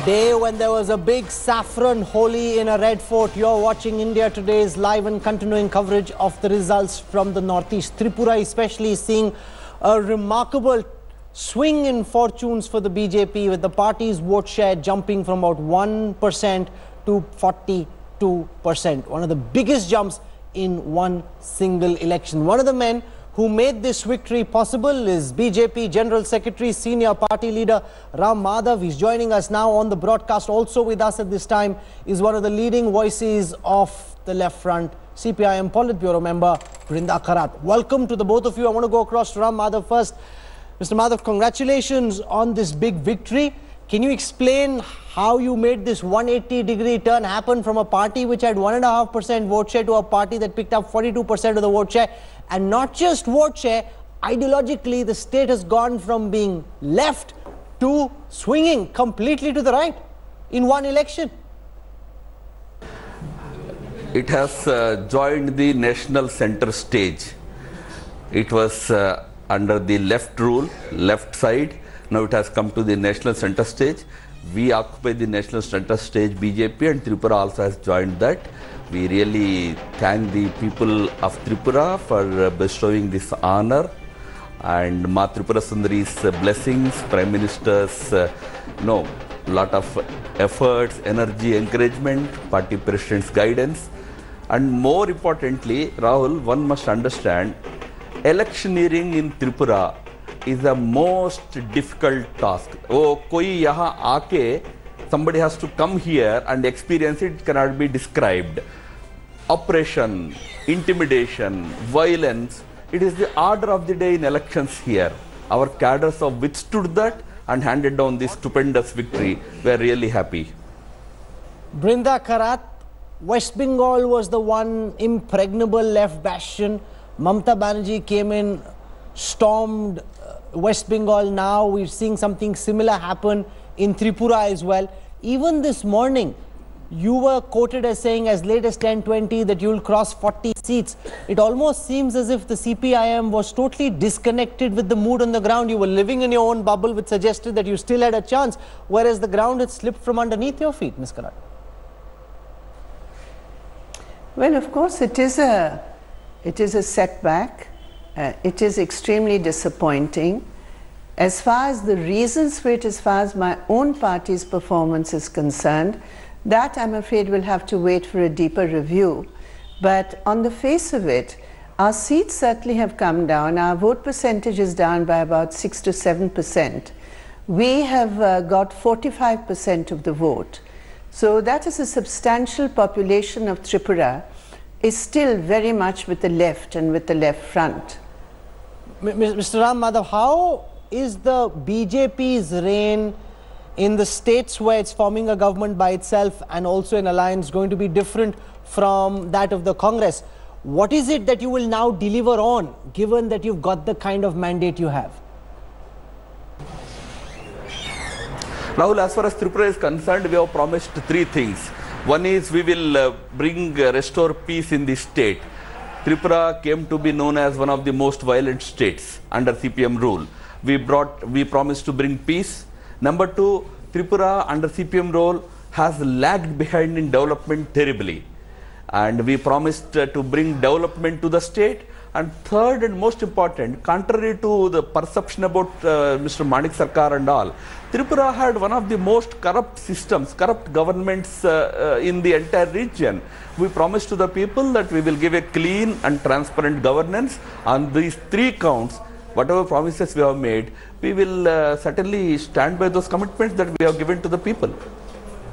day when there was a big saffron Holi in a red fort. You're watching India Today's live and continuing coverage of the results from the Northeast. Tripura especially seeing a remarkable swing in fortunes for the BJP, with the party's vote share jumping from about 1% to 42%. One of the biggest jumps in one single election. One of the men who made this victory possible is BJP General Secretary, Senior Party Leader Ram Madhav. He's joining us now on the broadcast. Also with us at this time is one of the leading voices of the left front, CPIM Polit Bureau Member Brinda Karat. Welcome to the both of you. I want to go across to Ram Madhav first. Mr. Madhav, congratulations on this big victory. Can you explain how you made this 180-degree turn happen from a party which had 1.5% vote share to a party that picked up 42% of the vote share? And not just vote share, ideologically the state has gone from being left to swinging completely to the right in one election. It has joined the national center stage. It was under the left rule, left side. Now it has come to the national center stage. We occupy the national center stage, BJP, and Tripura also has joined that. We really thank the people of Tripura for bestowing this honor, and Ma Tripura Sundari's blessings, Prime Minister's lot of efforts, energy, encouragement, party president's guidance, and more importantly, Rahul, one must understand, electioneering in Tripura is the most difficult task. Somebody has to come here and experience it, cannot be described. Oppression, intimidation, violence, it is the order of the day in elections here. Our cadres have withstood that and handed down this stupendous victory. We are really happy. Brinda Karat, West Bengal was the one impregnable left bastion. Mamata Banerjee came in, stormed West Bengal. Now we're seeing something similar happen in Tripura as well. Even this morning, you were quoted as saying as late as 10:20 that you'll cross 40 seats. It almost seems as if the CPIM was totally disconnected with the mood on the ground. You were living in your own bubble, which suggested that you still had a chance, whereas the ground had slipped from underneath your feet, Ms. Karat. Well, of course, it is a setback. It is extremely disappointing. As far as the reasons for it, as far as my own party's performance is concerned, that I'm afraid will have to wait for a deeper review. But on the face of it, our seats certainly have come down. Our vote percentage is down by about 6 to 7%. We have got 45% of the vote. So that is a substantial population of Tripura is still very much with the left and with the left front. Mr. Ram Madhav, how is the BJP's reign in the states where it's forming a government by itself and also an alliance going to be different from that of the Congress? What is it that you will now deliver on, given that you've got the kind of mandate you have? Rahul, as far as Tripura is concerned, we have promised three things. One is we will restore peace in the state. Tripura came to be known as one of the most violent states under CPM rule. We promised to bring peace. Number two, Tripura under CPM rule has lagged behind in development terribly. And we promised to bring development to the state. And third and most important, contrary to the perception about Mr. Manik Sarkar and all, Tripura had one of the most corrupt systems, corrupt governments in the entire region. We promised to the people that we will give a clean and transparent governance. On these three counts, whatever promises we have made, we will certainly stand by those commitments that we have given to the people.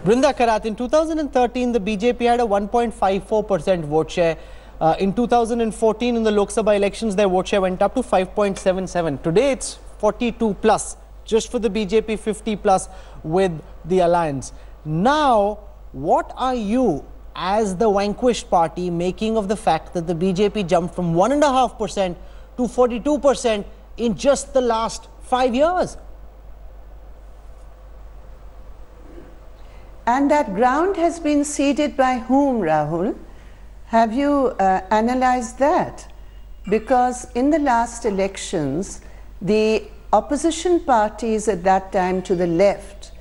Brinda Karat, in 2013, the BJP had a 1.54% vote share. In 2014, in the Lok Sabha elections, their vote share went up to 5.77. Today, it's 42 plus, just for the BJP, 50 plus with the alliance. Now, what are you, as the vanquished party, making of the fact that the BJP jumped from 1.5% to 42% in just the last 5 years? And that ground has been ceded by whom, Rahul? Have you analyzed that? Because in the last elections, the opposition parties at that time to the left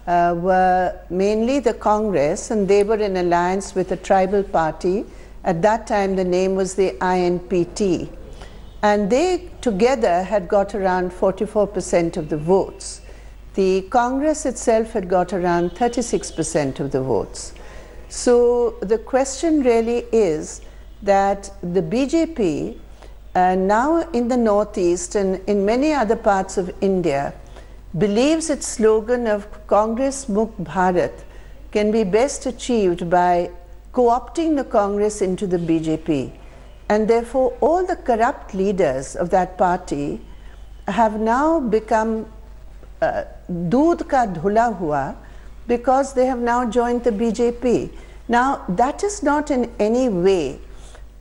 were mainly the Congress, and they were in alliance with a tribal party. At that time, the name was the INPT. And they together had got around 44% of the votes. The Congress itself had got around 36% of the votes. So the question really is that the BJP, now in the Northeast and in many other parts of India, believes its slogan of Congress Mukt Bharat can be best achieved by co-opting the Congress into the BJP. And therefore, all the corrupt leaders of that party have now become doodh ka dhula hua, because they have now joined the BJP. Now, that is not in any way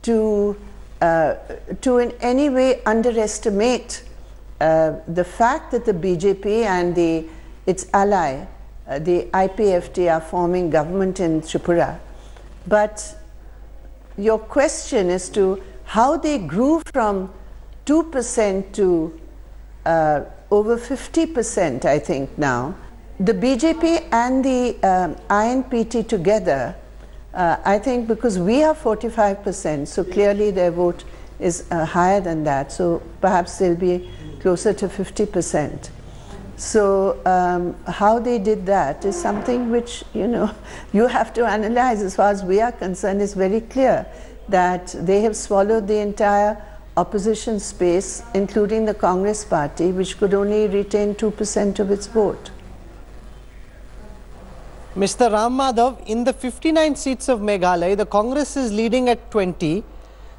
to in any way underestimate the fact that the BJP and its ally, the IPFT, are forming government in Tripura. But your question as to how they grew from 2% to over 50%, I think now. The BJP and the INPT together, I think because we are 45%, so clearly their vote is higher than that, so perhaps they'll be closer to 50%. So how they did that is something which, you have to analyze. As far as we are concerned, it's very clear that they have swallowed the entire opposition space, including the Congress party, which could only retain 2% of its vote. Mr. Ram Madhav, in the 59 seats of Meghalaya, the Congress is leading at 20,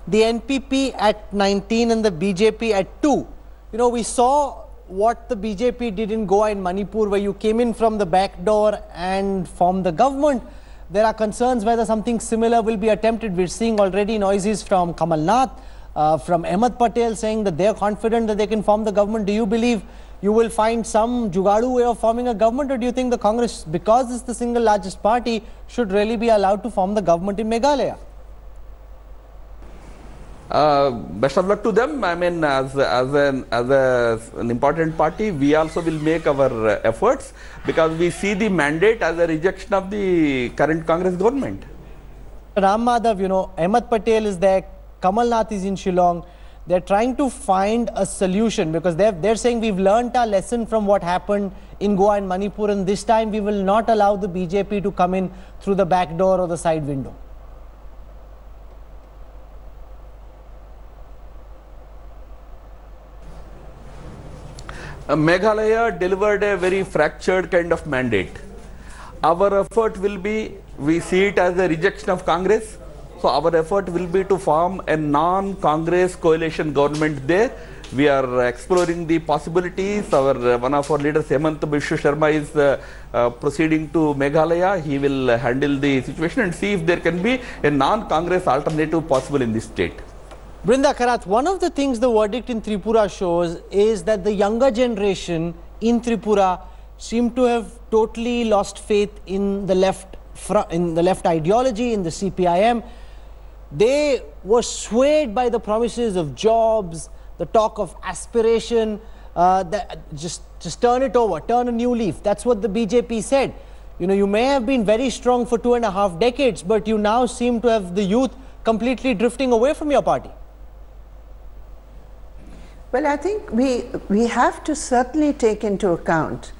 the NPP at 19 and the BJP at 2. We saw what the BJP did in Goa and Manipur, where you came in from the back door and formed the government. There are concerns whether something similar will be attempted. We're seeing already noises from Kamal Nath, from Ahmed Patel saying that they're confident that they can form the government. Do you believe you will find some jugadu way of forming a government, or do you think the Congress, because it's the single largest party, should really be allowed to form the government in Meghalaya? Best of luck to them. I mean, as an important party, we also will make our efforts, because we see the mandate as a rejection of the current Congress government. Ram Madhav, Ahmed Patel is there, Kamal Nath is in Shillong. They're trying to find a solution, because they're saying we've learnt our lesson from what happened in Goa and Manipur, and this time we will not allow the BJP to come in through the back door or the side window. Meghalaya delivered a very fractured kind of mandate. Our effort will be, we see it as a rejection of Congress. So our effort will be to form a non-Congress coalition government there. We are exploring the possibilities. One of our leaders, Hemant Biswa Sharma, is proceeding to Meghalaya. He will handle the situation and see if there can be a non-Congress alternative possible in this state. Brinda Karat, one of the things the verdict in Tripura shows is that the younger generation in Tripura seem to have totally lost faith in the left ideology, in the CPIM. They were swayed by the promises of jobs, the talk of aspiration, just turn it over, turn a new leaf. That's what the BJP said. You may have been very strong for 2.5 decades, but you now seem to have the youth completely drifting away from your party. Well, I think we have to certainly take into account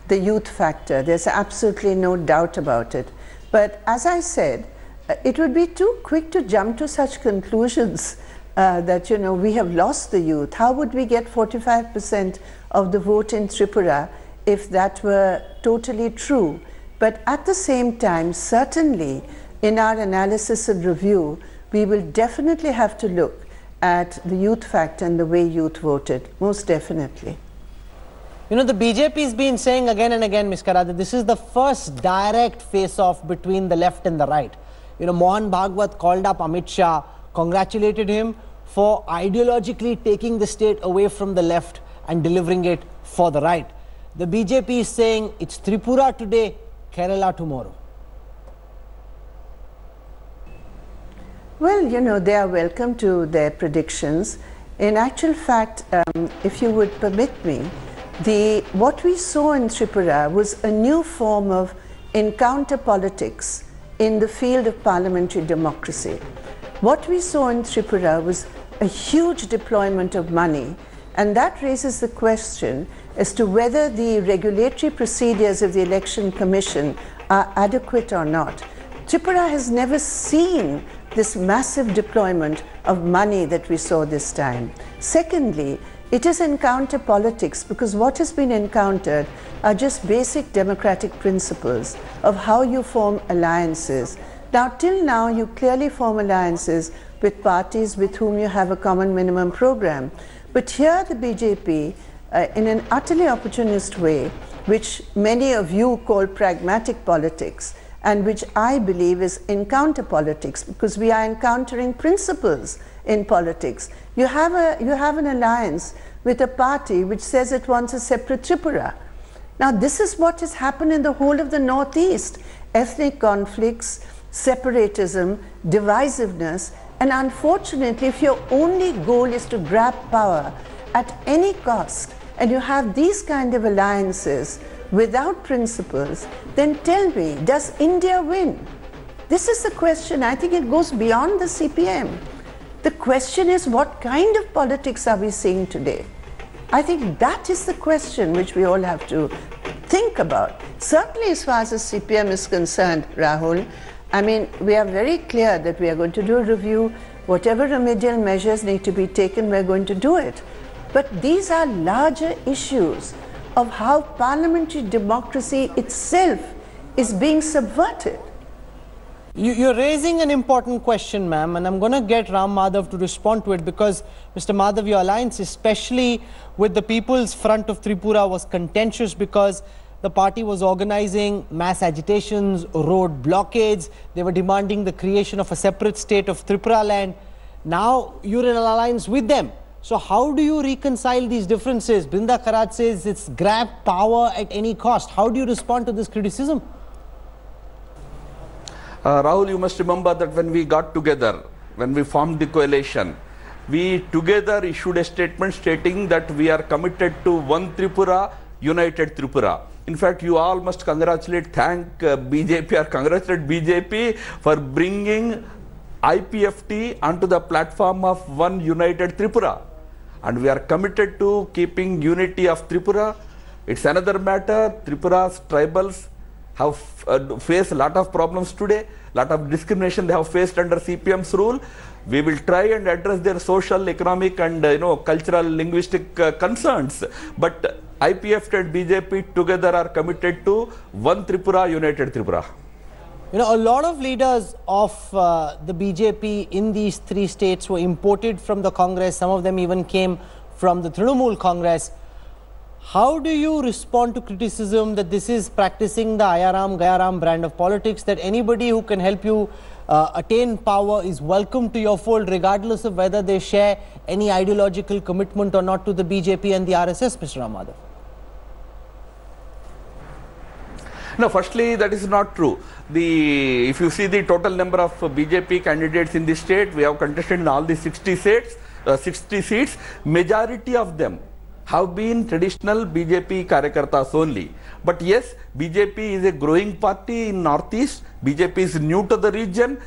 the youth factor. There's absolutely no doubt about it. But as I said, it would be too quick to jump to such conclusions that, we have lost the youth. How would we get 45% of the vote in Tripura if that were totally true? But at the same time, certainly in our analysis and review, we will definitely have to look at the youth factor and the way youth voted, most definitely. The BJP has been saying again and again, Ms. Karat, that this is the first direct face-off between the left and the right. Mohan Bhagwat called up Amit Shah, congratulated him for ideologically taking the state away from the left and delivering it for the right. The BJP is saying it's Tripura today, Kerala tomorrow. Well, they are welcome to their predictions. In actual fact, if you would permit me, What we saw in Tripura was a new form of encounter politics in the field of parliamentary democracy. What we saw in Tripura was a huge deployment of money, and that raises the question as to whether the regulatory procedures of the Election Commission are adequate or not. Tripura has never seen this massive deployment of money that we saw this time. Secondly, it is encounter politics because what has been encountered are just basic democratic principles of how you form alliances. Now, till now, you clearly form alliances with parties with whom you have a common minimum program. But here the BJP, in an utterly opportunist way, which many of you call pragmatic politics, and which I believe is encounter politics, because we are encountering principles in politics. You have an alliance with a party which says it wants a separate Tripura. Now, this is what has happened in the whole of the Northeast. Ethnic conflicts, separatism, divisiveness, and unfortunately, if your only goal is to grab power at any cost, and you have these kind of alliances without principles, then tell me, does India win? This is the question. I think it goes beyond the CPM. The question is, what kind of politics are we seeing today? I think that is the question which we all have to think about. Certainly as far as the CPM is concerned, Rahul, I mean, we are very clear that we are going to do a review. Whatever remedial measures need to be taken, we're going to do it. But these are larger issues of how parliamentary democracy itself is being subverted. You're raising an important question, ma'am, and I'm going to get Ram Madhav to respond to it because, Mr. Madhav, your alliance, especially with the People's Front of Tripura, was contentious because the party was organizing mass agitations, road blockades. They were demanding the creation of a separate state of Tripura land. Now you're in an alliance with them. So how do you reconcile these differences? Brinda Karat says it's grab power at any cost. How do you respond to this criticism? Rahul, you must remember that when we got together, when we formed the coalition, we together issued a statement stating that we are committed to one Tripura, united Tripura. In fact, you all must thank BJP or congratulate BJP for bringing IPFT onto the platform of one united Tripura. And we are committed to keeping unity of Tripura. It's another matter. Tripura's tribals have faced a lot of problems today, lot of discrimination they have faced under CPM's rule. We will try and address their social, economic and cultural, linguistic concerns. But IPF and BJP together are committed to one Tripura, united Tripura. You know, a lot of leaders of the BJP in these three states were imported from the Congress. Some of them even came from the Trinamool Congress. How do you respond to criticism that this is practicing the Ayaram Gayaram brand of politics, that anybody who can help you attain power is welcome to your fold, regardless of whether they share any ideological commitment or not to the BJP and the RSS, Mr. Ram Madhav? No, firstly, that is not true. If you see the total number of BJP candidates in the state, we have contested in all the 60 seats. Majority of them have been traditional BJP Karyakartas only. But yes, BJP is a growing party in Northeast. BJP is new to the region.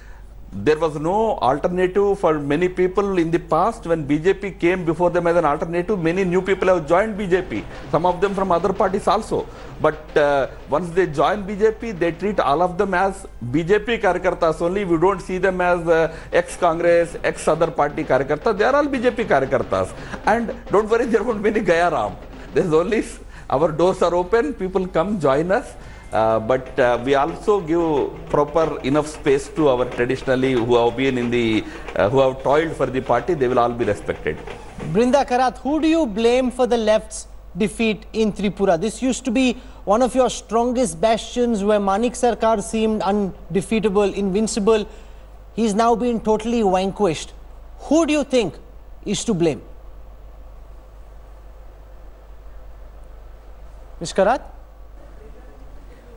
There was no alternative for many people in the past. When BJP came before them as an alternative, many new people have joined BJP. Some of them from other parties also. But once they join BJP, they treat all of them as BJP Karyakartas only. We don't see them as ex-Congress, ex-other party Karyakartas. They are all BJP Karyakartas. And don't worry, there won't be any Gayaram. There's only, our doors are open, people come join us. But we also give proper enough space to our traditionally who have been in the, who have toiled for the party. They will all be respected. Brinda Karat, who do you blame for the left's defeat in Tripura? This used to be one of your strongest bastions where Manik Sarkar seemed undefeatable, invincible. He's now been totally vanquished. Who do you think is to blame? Ms. Karat?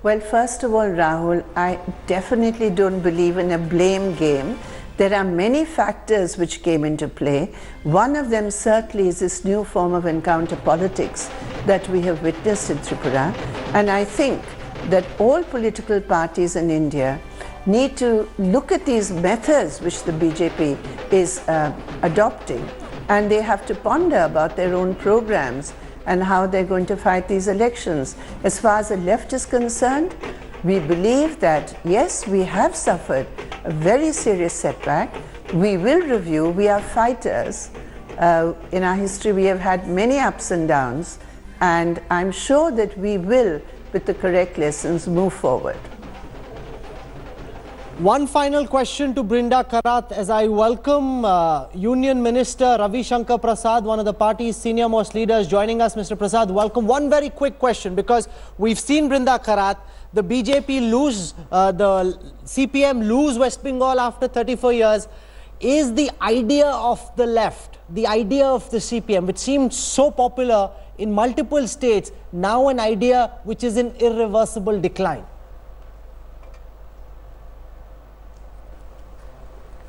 Well, first of all, Rahul, I definitely don't believe in a blame game. There are many factors which came into play. One of them certainly is this new form of encounter politics that we have witnessed in Tripura. And I think that all political parties in India need to look at these methods which the BJP is adopting, and they have to ponder about their own programs and how they're going to fight these elections. As far as the left is concerned, we believe that yes, we have suffered a very serious setback. We will review. We are fighters. In our history, we have had many ups and downs, and I'm sure that we will, with the correct lessons, move forward. One final question to Brinda Karat as I welcome Union Minister Ravi Shankar Prasad, one of the party's senior most leaders, joining us. Mr. Prasad, welcome. One very quick question, because we've seen Brinda Karat, the BJP lose, the CPM lose West Bengal after 34 years. Is the idea of the left, the idea of the CPM, which seemed so popular in multiple states, now an idea which is in irreversible decline?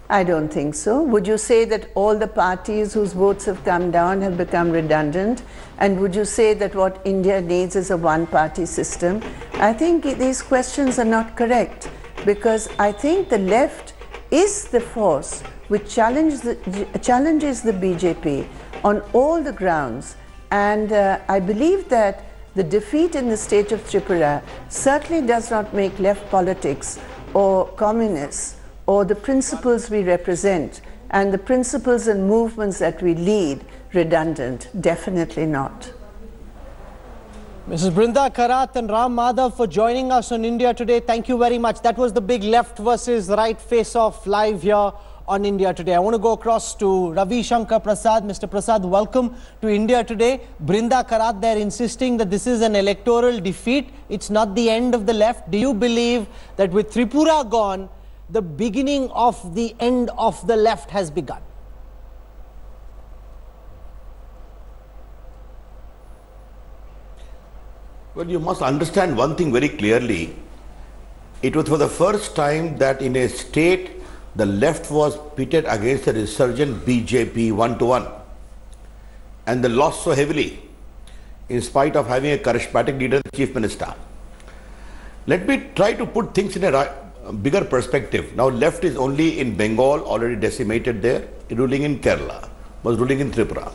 I don't think so. Would you say that all the parties whose votes have come down have become redundant? And would you say that what India needs is a one-party system? I think these questions are not correct, because I think the left is the force which challenges the BJP on all the grounds. And I believe that the defeat in the state of Tripura certainly does not make left politics or communists or the principles we represent and the principles and movements that we lead redundant. Definitely not. Mrs. Brinda Karat and Ram Madhav for joining us on India Today. Thank you very much. That was the big left versus right face-off live here on India Today. I want to go across to Ravi Shankar Prasad. Mr. Prasad, welcome to India Today. Brinda Karat, they're insisting that this is an electoral defeat. It's not the end of the left. Do you believe that with Tripura gone, the beginning of the end of the left has begun? Well, you must understand one thing very clearly. It was for the first time that in a state, the left was pitted against a resurgent BJP 1-to-1. And they lost so heavily, in spite of having a charismatic leader, the chief minister. Let me try to put things in a bigger perspective. Now, left is only in Bengal, already decimated there, ruling in Kerala, was ruling in Tripura.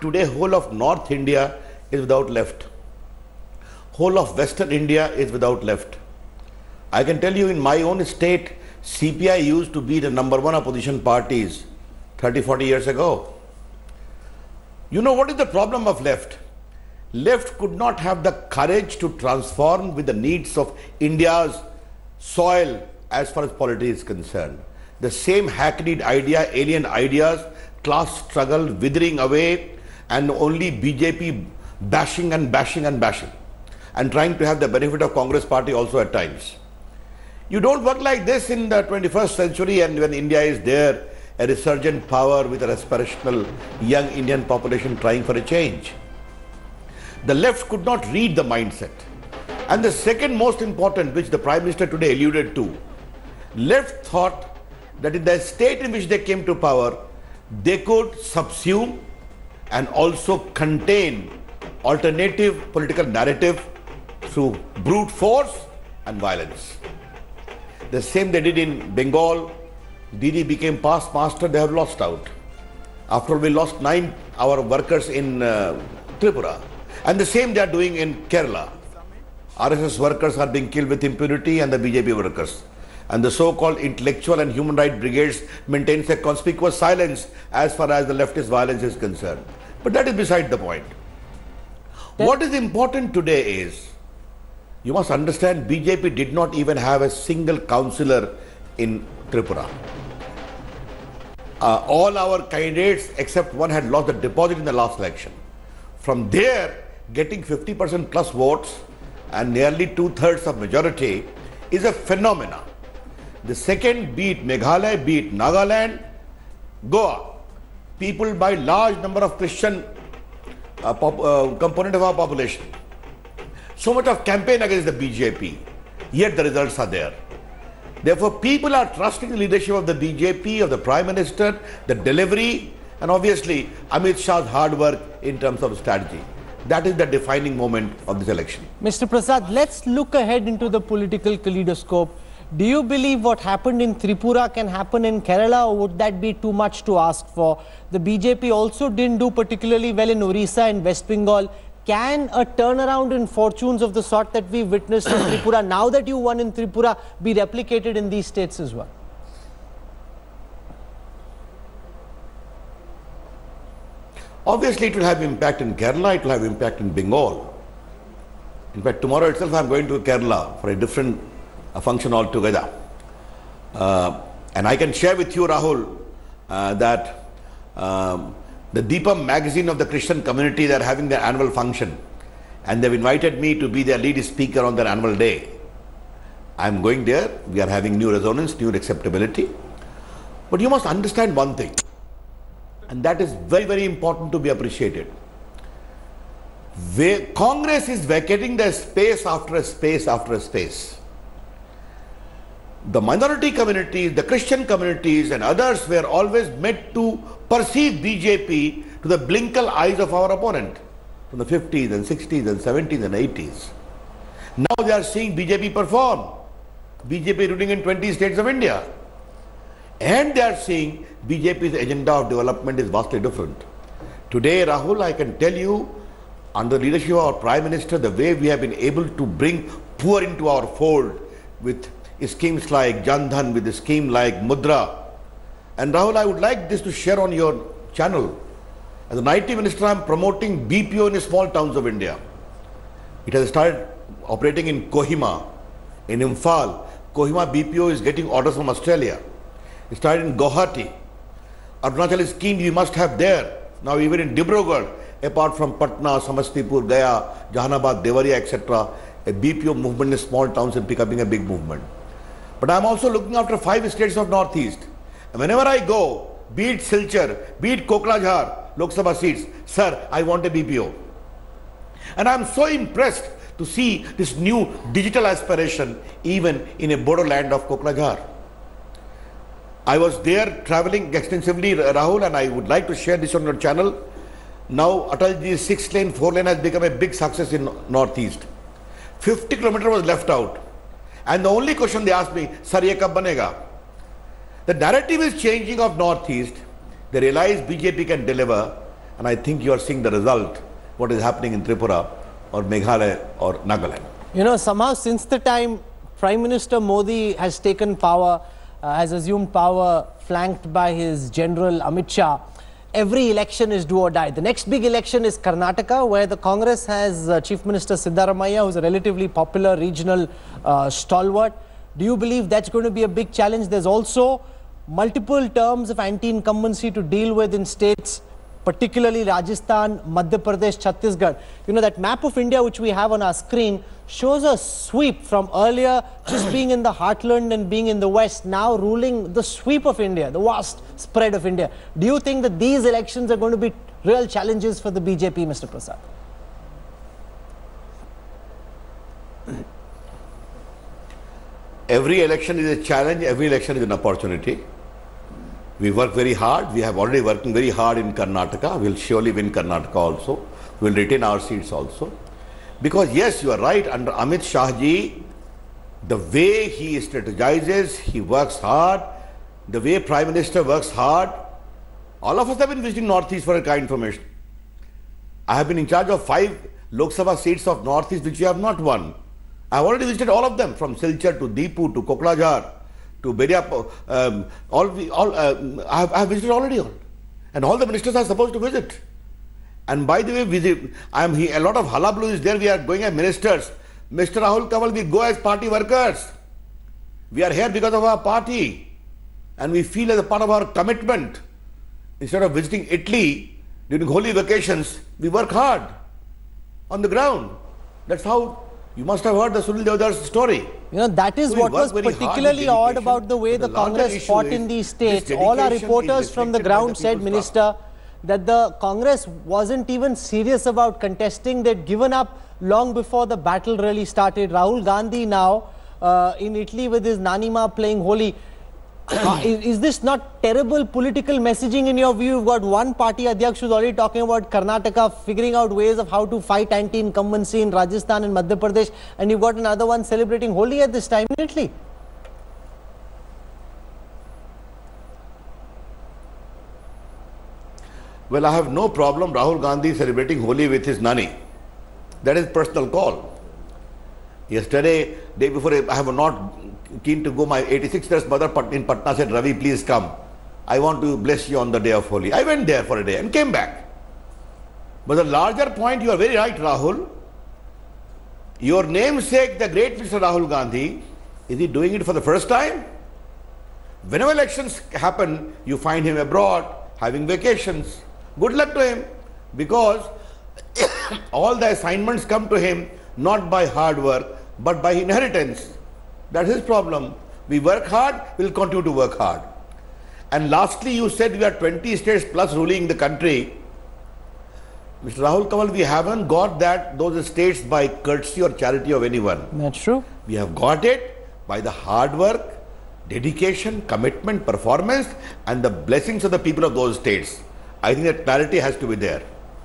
Today, whole of North India is without left. Whole of Western India is without left. I can tell you in my own state, CPI used to be the #1 opposition parties 30-40 years ago. You know what is the problem of left? Left could not have the courage to transform with the needs of India's soil as far as politics is concerned. The same hackneyed idea, alien ideas, class struggle withering away, and only BJP bashing and bashing and bashing, and trying to have the benefit of Congress party also at times. You don't work like this in the 21st century, and when India is there, a resurgent power with an aspirational young Indian population trying for a change. The left could not read the mindset. And the second most important, which the Prime Minister today alluded to, left thought that in the state in which they came to power, they could subsume and also contain alternative political narrative through brute force and violence. The same they did in Bengal. Didi became past master, they have lost out. After all, we lost 9 our workers in Tripura. And the same they are doing in Kerala. RSS workers are being killed with impunity, and the BJP workers. And the so-called intellectual and human rights brigades maintains a conspicuous silence as far as the leftist violence is concerned. But that is beside the point. What is important today is, you must understand, BJP did not even have a single councillor in Tripura. All our candidates except one had lost the deposit in the last election. From there, getting 50% plus votes and nearly 2/3 of majority is a phenomenon. The second, be it Meghalaya, be it Nagaland, Goa, people by large number of Christian component of our population. So much of campaign against the BJP, yet the results are there. Therefore, people are trusting the leadership of the BJP, of the Prime Minister, the delivery, and obviously Amit Shah's hard work in terms of strategy. That is the defining moment of this election. Mr. Prasad, let's look ahead into the political kaleidoscope. Do you believe what happened in Tripura can happen in Kerala, or would that be too much to ask for? The BJP also didn't do particularly well in Orissa and West Bengal. Can a turnaround in fortunes of the sort that we witnessed in Tripura, now that you won in Tripura, be replicated in these states as well? Obviously, it will have impact in Kerala, it will have impact in Bengal. In fact, tomorrow itself I am going to Kerala for a different function altogether. And I can share with you, Rahul, that the Deepam magazine of the Christian community, they are having their annual function. And they've invited me to be their lead speaker on their annual day. I'm going there. We are having new resonance, new acceptability. But you must understand one thing. And that is very, very important to be appreciated. Congress is vacating the space after a space after a space. The minority communities, the Christian communities and others were always meant to perceive BJP to the blinkle eyes of our opponent from the 50s and 60s and 70s and 80s. Now they are seeing BJP perform. BJP ruling in 20 states of India. And they are seeing BJP's agenda of development is vastly different. Today, Rahul, I can tell you, under the leadership of our Prime Minister, the way we have been able to bring poor into our fold with schemes like Jan Dhan, with a scheme like Mudra. And Rahul, I would like this to share on your channel. As an IT Minister, I am promoting BPO in small towns of India. It has started operating in Kohima, in Imphal. Kohima BPO is getting orders from Australia. It started in Guwahati. Arunachal scheme you must have there. Now even in Dibrugarh, apart from Patna, Samastipur, Gaya, Jahanabad, Devariya, etc., a BPO movement in small towns is becoming a big movement. But I am also looking after 5 states of Northeast. And whenever I go, be it Silchar, be it Kokrajhar, Lok Sabha seats, sir, I want a BPO. And I am so impressed to see this new digital aspiration even in a Bodo land of Kokrajhar. I was there traveling extensively, Rahul, and I would like to share this on your channel. Now, Atalji's 6-lane, 4-lane has become a big success in Northeast. 50 kilometers was left out. And the only question they asked me, sir, ye kab banega? The narrative is changing of Northeast. They realize BJP can deliver, and I think you are seeing the result, what is happening in Tripura or Meghalaya or Nagaland. You know, somehow since the time Prime Minister Modi has taken power, has assumed power, flanked by his general Amit Shah, every election is do or die. The next big election is Karnataka, where the Congress has Chief Minister Siddaramaiah, who's a relatively popular regional stalwart. Do you believe that's going to be a big challenge? There's also multiple terms of anti-incumbency to deal with in states, particularly Rajasthan, Madhya Pradesh, Chhattisgarh. You know, that map of India which we have on our screen shows a sweep from earlier just being in the heartland and being in the west, now ruling the sweep of India, the vast spread of India. Do you think that these elections are going to be real challenges for the BJP, Mr. Prasad? Every election is a challenge, every election is an opportunity. We work very hard. We have already working very hard in Karnataka. We will surely win Karnataka also. We will retain our seats also. Because yes, you are right, under Amit Shah ji, the way he strategizes, he works hard, the way Prime Minister works hard. All of us have been visiting Northeast for a kind information. I have been in charge of 5 Lok Sabha seats of Northeast which we have not won. I have already visited all of them, from Silchar to Deepu to Kokrajhar to Beria. I have visited already all. And all the ministers are supposed to visit. And by the way, a lot of hullabaloo is there. We are going as ministers. Mr. Rahul Kamal, we go as party workers. We are here because of our party. And we feel as a part of our commitment. Instead of visiting Italy during holy vacations, we work hard on the ground. That's how you must have heard the Sunil Deodar's story. You know, that is what was particularly odd about the way the Congress fought in these states. All our reporters from the ground said, Minister, that the Congress wasn't even serious about contesting. They'd given up long before the battle really started. Rahul Gandhi now in Italy with his Nanima playing Holi. Is this not terrible political messaging in your view? You've got one party Adhyaksh who's already talking about Karnataka figuring out ways of how to fight anti-incumbency in Rajasthan and Madhya Pradesh, and you've got another one celebrating Holi at this time in Italy. Well, I have no problem Rahul Gandhi celebrating Holi with his nani. That is personal call. Yesterday, day before, I have not keen to go. My 86-year-old mother in Patna said, Ravi, please come. I want to bless you on the day of Holi. I went there for a day and came back. But the larger point, you are very right, Rahul. Your namesake, the great Mr. Rahul Gandhi, is he doing it for the first time? Whenever elections happen, you find him abroad, having vacations. Good luck to him, because all the assignments come to him not by hard work, but by inheritance. That's his problem. We work hard, we'll continue to work hard. And lastly, you said we are 20 states plus ruling the country. Mr. Rahul Kamal, we haven't got those states by courtesy or charity of anyone. That's true. We have got it by the hard work, dedication, commitment, performance, and the blessings of the people of those states. I think that clarity has to be there.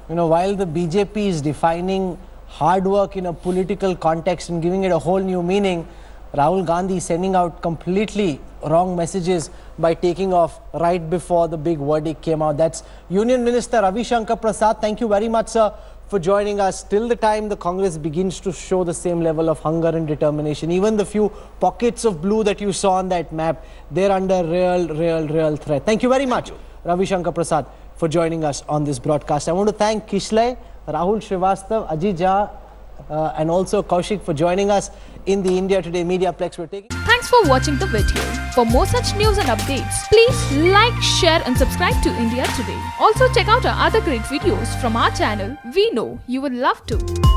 You know, while the BJP is defining hard work in a political context and giving it a whole new meaning, Rahul Gandhi is sending out completely wrong messages by taking off right before the big verdict came out. That's Union Minister Ravi Shankar Prasad. Thank you very much, sir, for joining us. Till the time the Congress begins to show the same level of hunger and determination, even the few pockets of blue that you saw on that map, they're under real threat. Thank you very much, Ravi Shankar Prasad, for joining us on this broadcast. I want to thank Kishlay, Rahul Srivastav, Ajit Jha, and also Kaushik for joining us in the India Today Mediaplex. Thanks for watching the video. For more such news and updates, please like, share and subscribe to India Today. Also check out our other great videos from our channel. We know you would love to.